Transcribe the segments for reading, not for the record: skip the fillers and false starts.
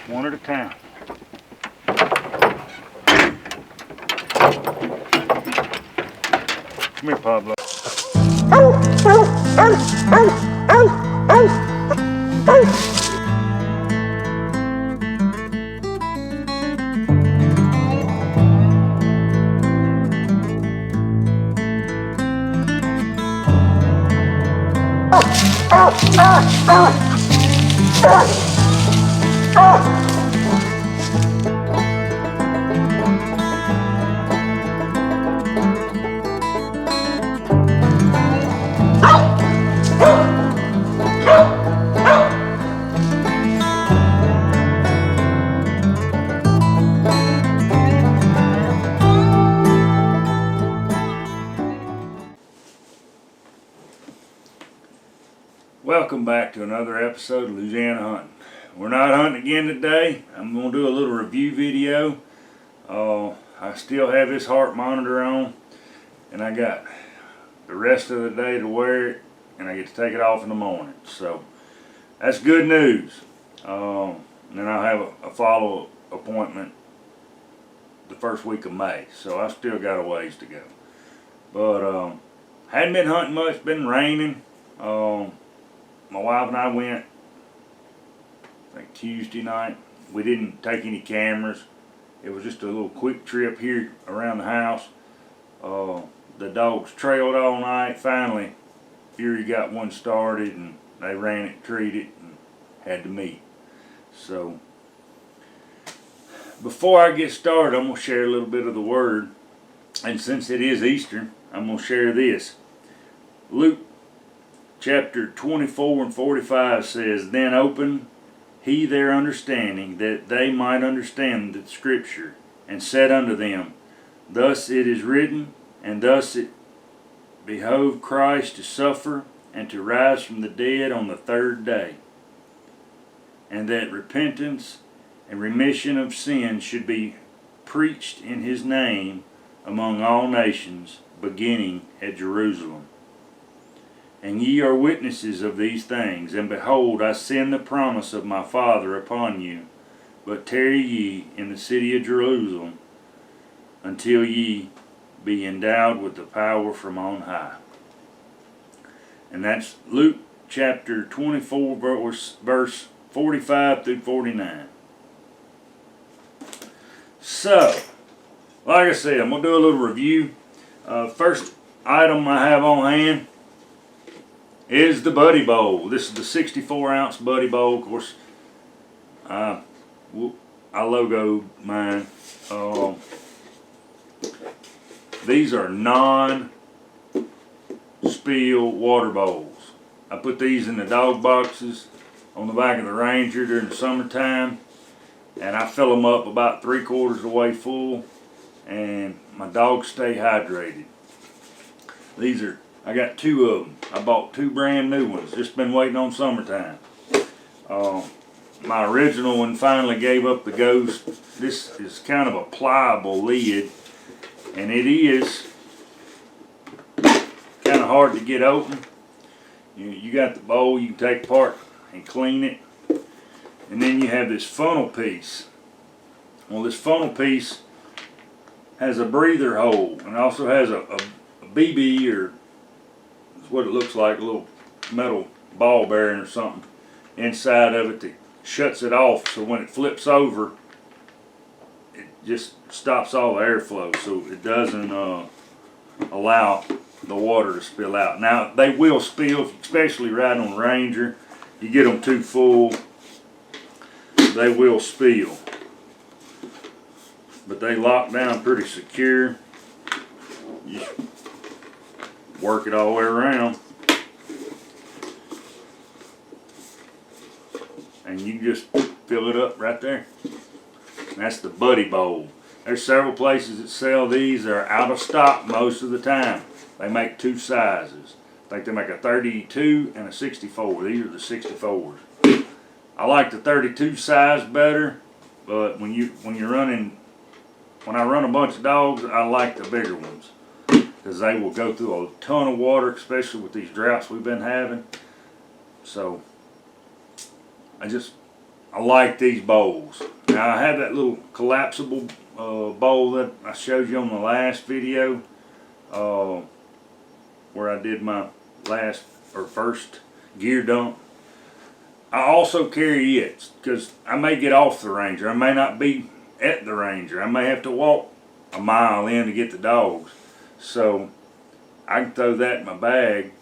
one at a time. Come here, Pablo. Welcome back to another episode of Louisiana Hunting. We're not hunting again today. I'm going to do a little review video. I still have this heart monitor on, and I got the rest of the day to wear it, and I get to take it off in the morning. So that's good news. And then I'll have a follow-up appointment the first week of May, so I still got a ways to go. But hadn't been hunting much, been raining. My wife and I went, I think Tuesday night. We didn't take any cameras. It was just a little quick trip here around the house. The dogs trailed all night. Finally, Fury got one started, and they ran it, treated it, and had to meet. So, before I get started, I'm going to share a little bit of the word. And since it is Easter, I'm going to share this. Luke Chapter 24 and 45 says, "Then opened he their understanding, that they might understand the Scripture, and said unto them, Thus it is written, and thus it behoved Christ to suffer, and to rise from the dead on the third day, and that repentance and remission of sins should be preached in his name among all nations, beginning at Jerusalem. And ye are witnesses of these things. And behold, I send the promise of my Father upon you. But tarry ye in the city of Jerusalem, until ye be endowed with the power from on high." And that's Luke chapter 24, verse 45 through 49. So, like I said, I'm going to do a little review. First item I have on hand is the Buddy Bowl. This is the 64 ounce Buddy Bowl. Of course, I logoed mine. These are non-spill water bowls. I put these in the dog boxes on the back of the Ranger during the summertime, and I fill them up about 3/4 of the way full, and my dogs stay hydrated. I got 2 of them. I bought 2 brand new ones. Just been waiting on summertime. My original one finally gave up the ghost. This is kind of a pliable lid, and it is kind of hard to get open. You got the bowl you can take apart and clean it, and then you have this funnel piece. Well, this funnel piece has a breather hole, and also has a BB, or what it looks like, a little metal ball bearing or something inside of it that shuts it off, so when it flips over, it just stops all the airflow, so it doesn't allow the water to spill out. Now, they will spill, especially riding on the Ranger. You get them too full, they will spill. But they lock down pretty secure. You work it all the way around, and you just fill it up right there. And that's the Buddy Bowl. There's several places that sell these. They're out of stock most of the time. They make 2 sizes. I think they make a 32 and a 64. These are the 64s. I like the 32 size better, but when I run a bunch of dogs, I like the bigger ones, because they will go through a ton of water, especially with these droughts we've been having. So I I like these bowls. Now I have that little collapsible bowl that I showed you on the last video, where I did my first gear dump. I also carry it because I may get off the Ranger. I may not be at the Ranger. I may have to walk a mile in to get the dogs. So I can throw that in my bag,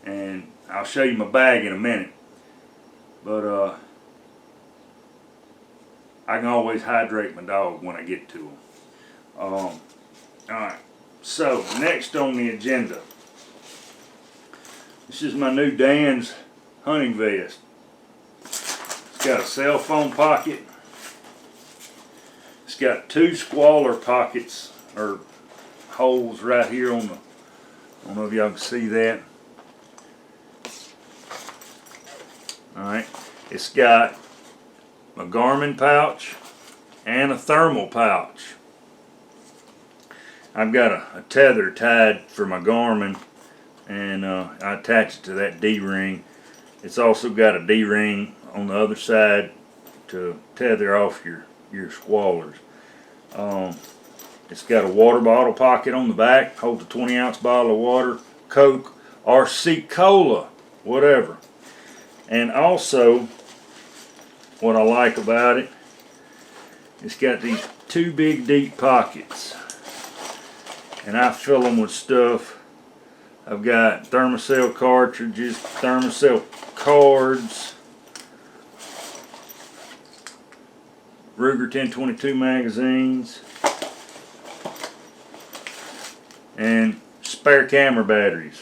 and I'll show you my bag in a minute. But I can always hydrate my dog when I get to them. Alright, so next on the agenda, this is my new Dan's hunting vest. It's got a cell phone pocket. It's got two squaller pockets, or holes right here on the, I don't know if y'all can see that. Alright, it's got a Garmin pouch and a thermal pouch. I've got a tether tied for my Garmin, and I attach it to that D-ring. It's also got a D-ring on the other side to tether off your squallers. It's got a water bottle pocket on the back, holds a 20-ounce bottle of water, Coke, or C-Cola, whatever. And also, what I like about it, it's got these two big deep pockets, and I fill them with stuff. I've got thermocell cartridges, thermocell cards, Ruger 1022 magazines, and spare camera batteries.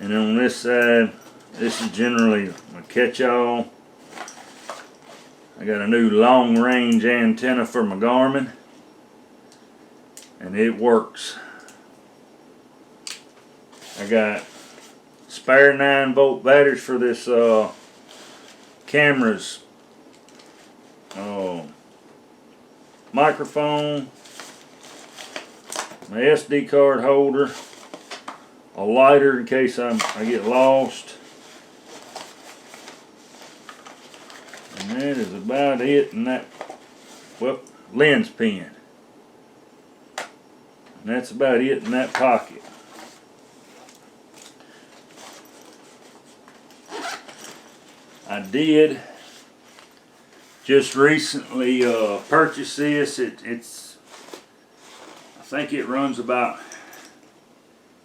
And then on this side, this is generally a catch-all. I got a new long-range antenna for my Garmin, and it works. I got spare 9-volt batteries for this camera's microphone, my SD card holder, a lighter in case I get lost, and that is about it. And that, well, lens pen, and that's about it in that pocket. I did just recently purchase this. It's I think it runs about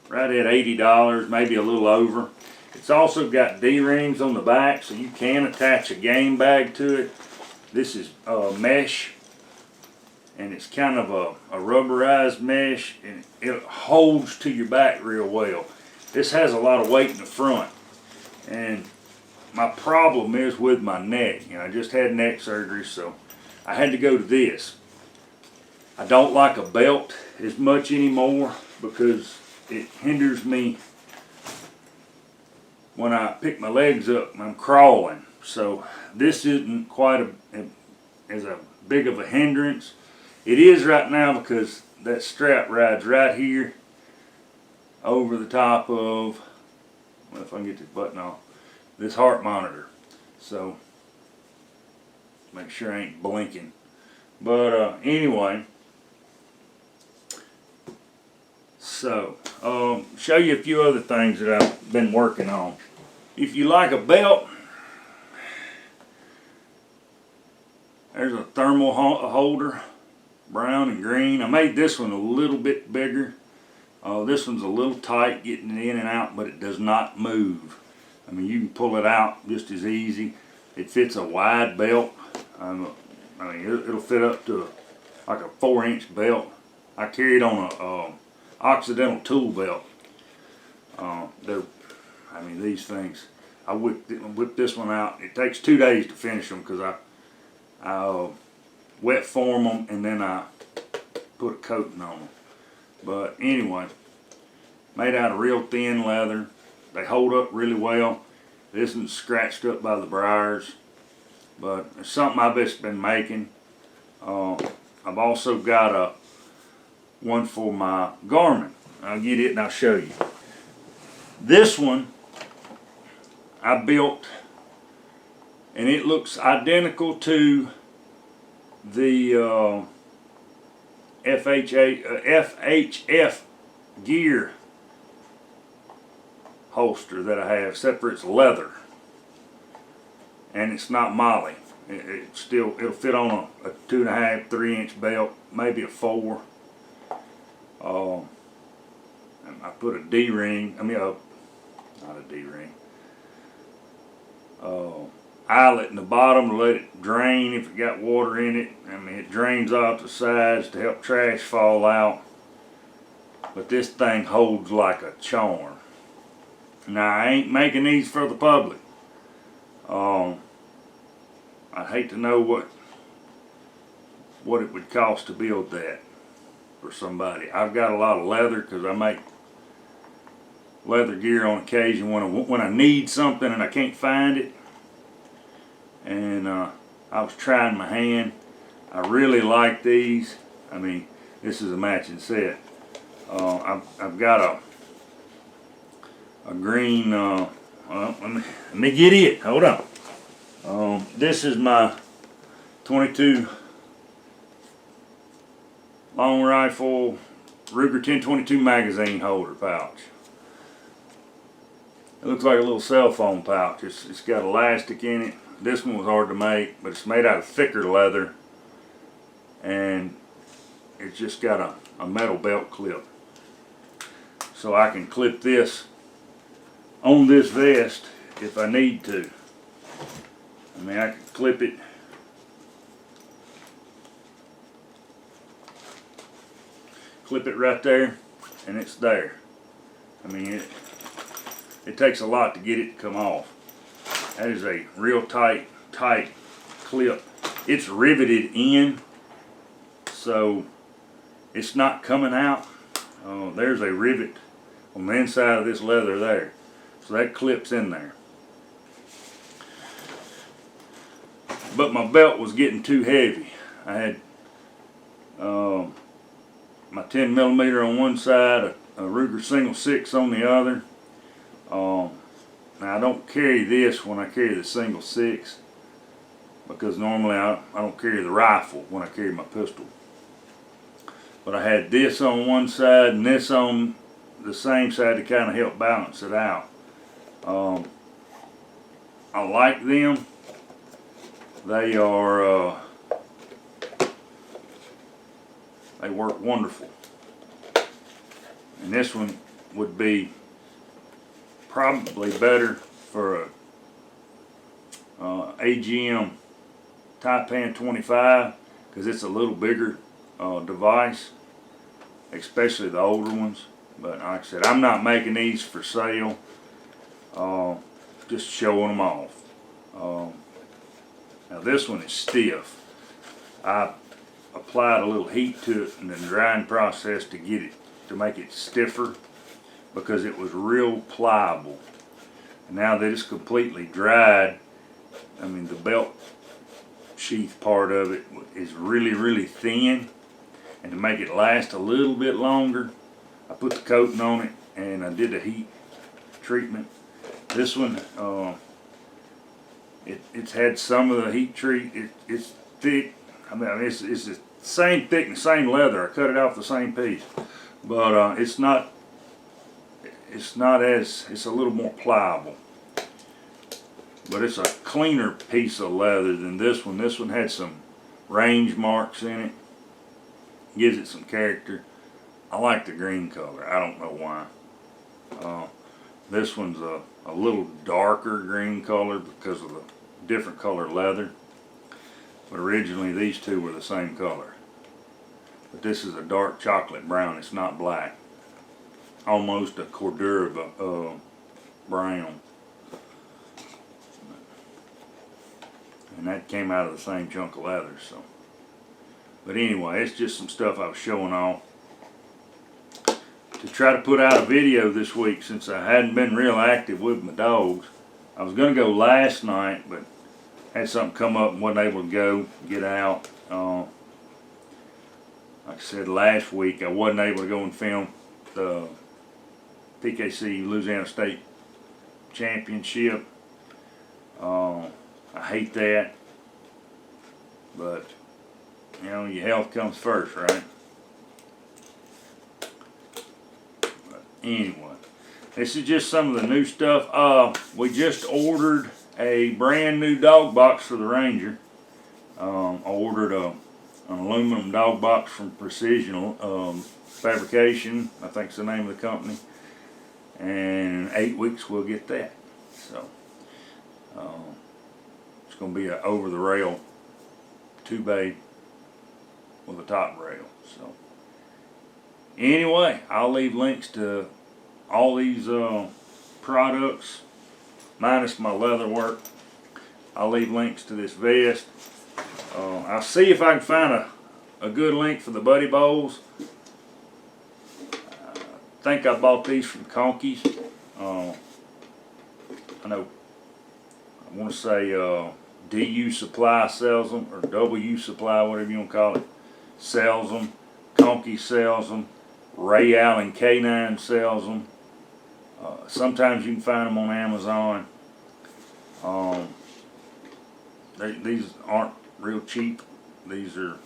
right at $80, maybe a little over. It's also got D-rings on the back, so you can attach a game bag to it. This is mesh, and it's kind of a rubberized mesh, and it holds to your back real well. This has a lot of weight in the front, and my problem is with my neck. I just had neck surgery, so I had to go to this. I don't like a belt as much anymore because it hinders me when I pick my legs up and I'm crawling. So this isn't quite as big of a hindrance. It is right now because that strap rides right here over the top of, well, if I can get this button off, this heart monitor. So make sure I ain't blinking. But anyway, so show you a few other things that I've been working on. If you like a belt, there's a thermal holder, brown and green. I made this one a little bit bigger. This one's a little tight getting it in and out, but it does not move. I mean, you can pull it out just as easy. It fits a wide belt. I mean, it'll fit up to like a 4-inch belt. I carry it on a Occidental tool belt. I mean, these things, I whipped this one out. It takes 2 days to finish them because I wet form them and then I put a coating on them. But anyway, made out of real thin leather. They hold up really well. This isn't scratched up by the briars, but it's something I've just been making. I've also got one for my Garmin. I'll get it and I'll show you. This one I built, and it looks identical to the FHF gear holster that I have, except for it's leather and it's not moly. It'll fit on a 2.5, 3-inch belt, maybe a 4. And I put a D-ring, not a D-ring, eyelet in the bottom to let it drain if it got water in it. I mean, it drains off the sides to help trash fall out. But this thing holds like a charm. Now, I ain't making these for the public. I'd hate to know what it would cost to build that for somebody. I've got a lot of leather because I make leather gear on occasion when I need something and I can't find it. And I was trying my hand. I really like these. I mean, this is a matching set. I've got a green. Well, let me get it. Hold on. This is my 22 long rifle Ruger 1022 magazine holder pouch. It looks like a little cell phone pouch. It's got elastic in it. This one was hard to make, but it's made out of thicker leather, and it's just got a metal belt clip. So I can clip this on this vest if I need to. I mean, I can clip it right there, and it's there. I mean, it takes a lot to get it to come off. That is a real tight clip. It's riveted in, so it's not coming out. There's a rivet on the inside of this leather there, so that clips in there. But my belt was getting too heavy. I had my 10mm on one side, a Ruger single 6 on the other. Now I don't carry this when I carry the single 6, because normally I don't carry the rifle when I carry my pistol. But I had this on one side and this on the same side to kind of help balance it out. I like them. They are they work wonderful. And this one would be probably better for a AGM Taipan 25, because it's a little bigger device, especially the older ones. But like I said, I'm not making these for sale, just showing them off. Now this one is stiff. I applied a little heat to it in the drying process to get it, to make it stiffer, because it was real pliable. And now that it's completely dried, I mean, the belt sheath part of it is really thin. And to make it last a little bit longer, I put the coating on it and I did a heat treatment. This one, it's had some of the heat treat. It's thick. I mean, it's the same thickness, same leather. I cut it off the same piece, but it's not as, it's a little more pliable. But it's a cleaner piece of leather than this one. This one had some range marks in it. Gives it some character. I like the green color. I don't know why. This one's a little darker green color because of the different color leather. But originally these two were the same color. But this is a dark chocolate brown. It's not black. Almost a Cordura brown. And that came out of the same chunk of leather. So, but anyway, it's just some stuff I was showing off to try to put out a video this week, since I hadn't been real active with my dogs. I was going to go last night, but had something come up and wasn't able to get out. Like I said, last week I wasn't able to go and film the PKC Louisiana State Championship. I hate that, but you know, your health comes first, right? But anyway, this is just some of the new stuff. We just ordered a brand new dog box for the Ranger. I ordered an aluminum dog box from Precision Fabrication, I think it's the name of the company, and in 8 weeks we'll get that. So it's going to be an over the rail 2-bay with a top rail. So anyway, I'll leave links to all these products minus my leather work. I'll leave links to this vest. I'll see if I can find a good link for the buddy bowls. I think I bought these from Conkeys. I know, I want to say DU Supply sells them, or WU Supply, whatever you want to call it, sells them. Conkey sells them. Ray Allen K9 sells them. Sometimes you can find them on Amazon. These aren't real cheap. These are,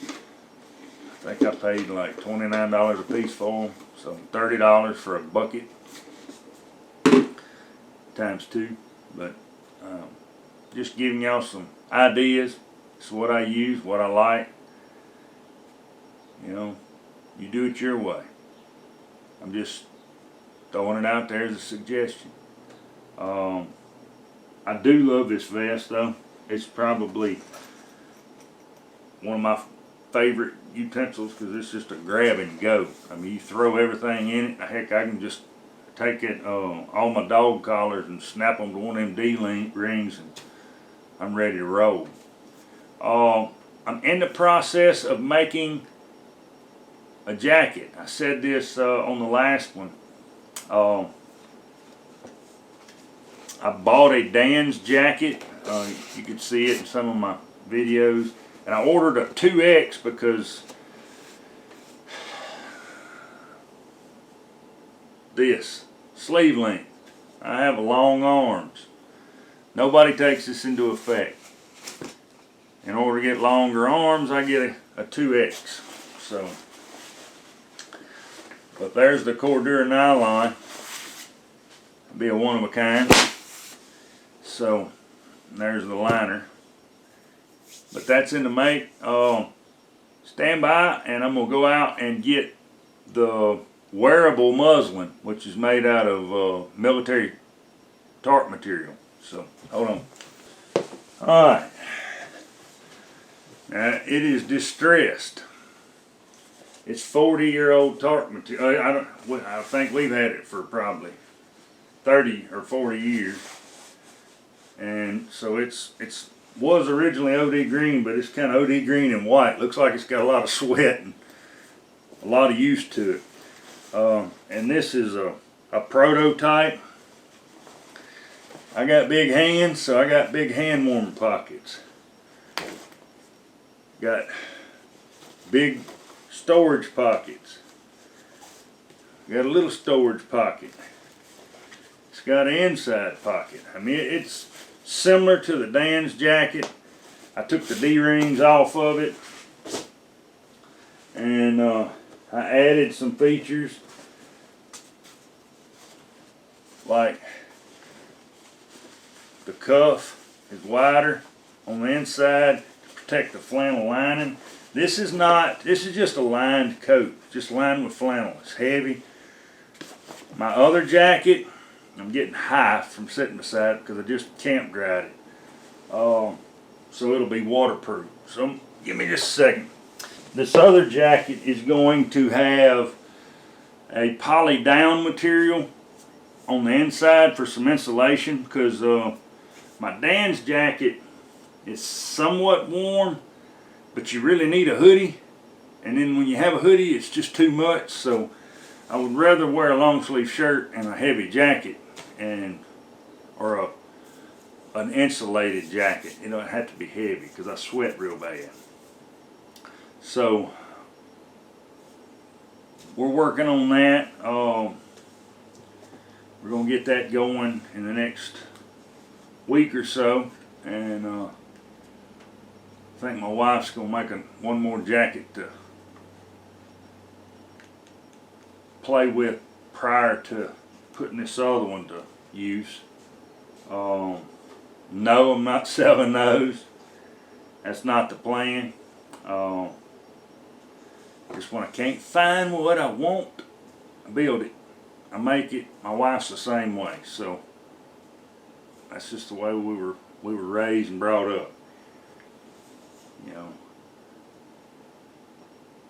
I think I paid like $29 a piece for them. So $30 for a bucket times 2. But just giving y'all some ideas. It's what I use, what I like. You know, you do it your way. I'm just throwing it out there as a suggestion. I do love this vest though. It's probably one of my favorite utensils because it's just a grab and go. I mean, you throw everything in it. Heck, I can just take it, all my dog collars and snap them to one of them D-rings, and I'm ready to roll. I'm in the process of making a jacket. I said this on the last one. I bought a Dan's jacket. You could see it in some of my videos. And I ordered a 2X because this sleeve length. I have long arms. Nobody takes this into effect. In order to get longer arms, I get a 2X. So, but there's the Cordura nylon. It'll be a one of a kind. So, there's the liner. But that's in the make. Stand by, and I'm going to go out and get the wearable muslin, which is made out of military tarp material. So, hold on. Alright. Now, it is distressed. It's 40-year-old tarp material. I think we've had it for probably 30 or 40 years. And so it was originally OD green, but it's kind of OD green and white. Looks like it's got a lot of sweat and a lot of use to it. And this is a prototype. I got big hands, so I got big hand warmer pockets. Got big storage pockets. Got a little storage pocket. It's got an inside pocket. I mean, it's similar to the Dan's jacket. I took the D-rings off of it, and I added some features like the cuff is wider on the inside to protect the flannel lining. This is just a lined coat, just lined with flannel. It's heavy. My other jacket, I'm getting high from sitting beside it because I just camp dried it. So it'll be waterproof. So give me just a second. This other jacket is going to have a poly down material on the inside for some insulation because my Dan's jacket is somewhat warm, but you really need a hoodie. And then when you have a hoodie, it's just too much. So I would rather wear a long sleeve shirt and a heavy jacket, or an insulated jacket. You know, it had to be heavy because I sweat real bad. So we're working on that. We're gonna get that going in the next week or so, and I think my wife's gonna make one more jacket to play with prior to putting this other one to use. No, I'm not selling those. That's not the plan. Just when I can't find what I want, I build it. I make it. My wife's the same way. So that's just the way we were raised and brought up. You know,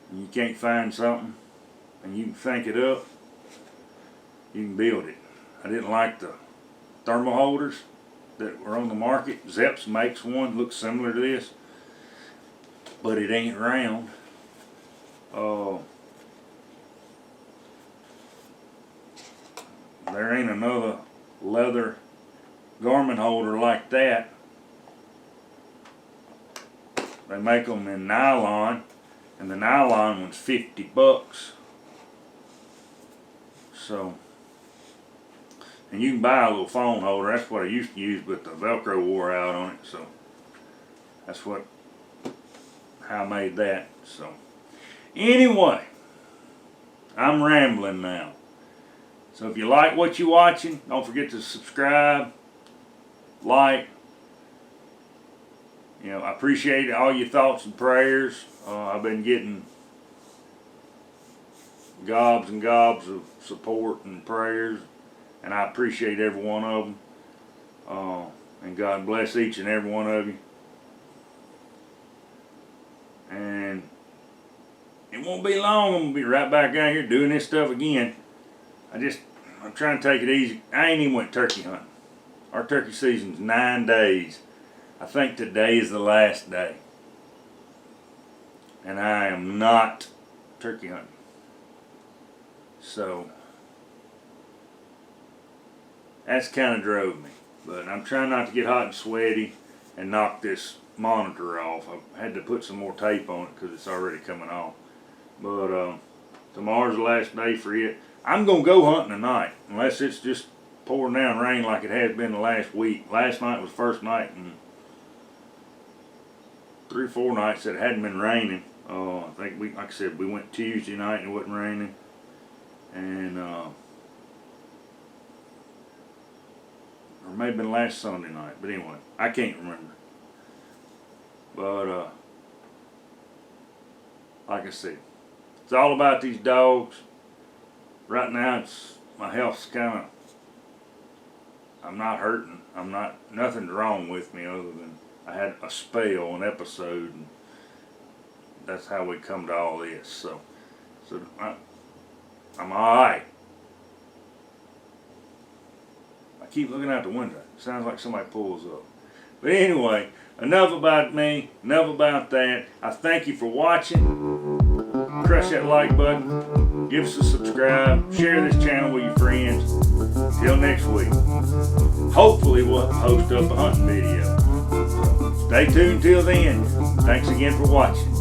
when you can't find something and you can think it up, you can build it. I didn't like the thermal holders that were on the market. Zeps makes one that looks similar to this, but it ain't round. There ain't another leather garment holder like that. They make them in nylon, and the nylon one's $50. So, and you can buy a little phone holder. That's what I used to use, but the Velcro wore out on it. So that's how I made that. So anyway, I'm rambling now. So if you like what you're watching, don't forget to subscribe, like. You know, I appreciate all your thoughts and prayers. I've been getting gobs and gobs of support and prayers, and I appreciate every one of them. And God bless each and every one of you. And it won't be long. I'm gonna be right back out here doing this stuff again. I'm trying to take it easy. I ain't even went turkey hunting. Our turkey season's 9 days. I think today is the last day. And I am not turkey hunting. So that's kind of drove me. But I'm trying not to get hot and sweaty and knock this monitor off. I had to put some more tape on it because it's already coming off. But tomorrow's the last day for it. I'm going to go hunting tonight, unless it's just pouring down rain like it has been the last week. Last night was the first night in 3 or 4 nights that it hadn't been raining. I think like I said, we went Tuesday night and it wasn't raining. And or maybe been last Sunday night, but anyway, I can't remember. But like I said, it's all about these dogs. Right now, my health's kind of. I'm not hurting. Nothing's wrong with me other than I had a spell, an episode, and that's how we come to all this. So I'm all right. I keep looking out the window. It sounds like somebody pulls up. But anyway, enough about me, enough about that. I thank you for watching. Press that like button. Give us a subscribe. Share this channel with your friends. Till next week. Hopefully we'll post up a hunting video. So stay tuned till then. Thanks again for watching.